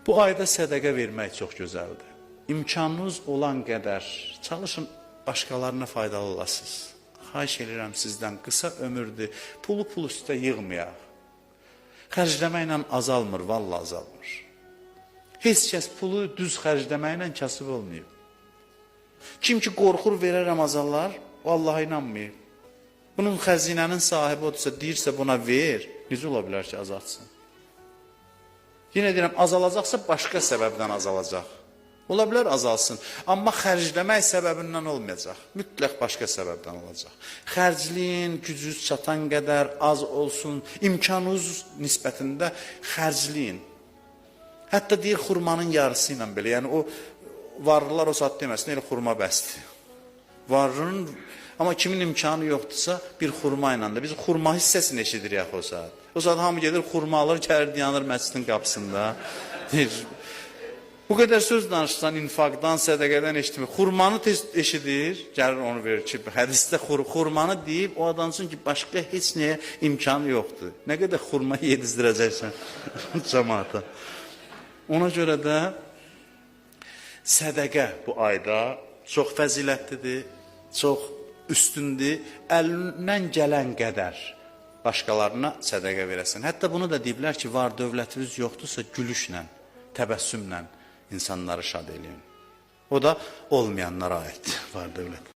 Bu ayda sədəqə vermək çox gözəldir. İmkanınız olan qədər çalışın, başqalarına faydalı olasınız. Xahiş edirəm sizdən, qısa ömürdür, pulu pul üstə yığmayaq. Xərcləməklə azalmır, vallahi azalmır. Heç kəs pulu düz xərcləməklə kasıb olmayıb. Kim ki qorxur verərəm azallar, vallahi inanmayıb. Bunun xəzinənin sahibi odursa, deyirsə buna ver, necə ola bilər ki azaltsın? Yenə deyirəm, azalacaqsa başqa səbəbdən azalacaq. Ola bilər azalsın, amma xərcləmək səbəbindən olmayacaq. Mütləq başqa səbəbdən olacaq. Xərcləyin, gücünüz çatan qədər az olsun, imkanınız nisbətində xərcləyin. Hətta deyir, xurmanın yarısı ilə belə, yəni o varlılar o saat deməsin, elə xurma bəsdir. Varlının, amma kimin imkanı yoxdursa, bir xurma ilə də. Biz xurma hissəsini eşidirik o saat. O saat hamı gedir, xurma alır, kərir, dayanır məscidin qapısında. Deyir, bu qədər söz danışsan, infaqdan, sədəqədən eşitmir. Xurmanı tez eşidir, gəlir onu verir ki, hədisdə xurmanı deyib, o adam üçün ki, başqa heç nəyə imkanı yoxdur. Nə qədər xurma yedizdirəcəksən cəmaata. Ona görə də sədəqə bu ayda çox fəzilətlidir, çox üstündür. Əlindən gələn qədər başqalarına sədəqə verəsən. Hətta bunu da deyiblər ki, var dövlətiniz yoxdursa gülüşlə, təbəssümlə insanları şad eləyin. O da olmayanlara aiddir, var dövlət.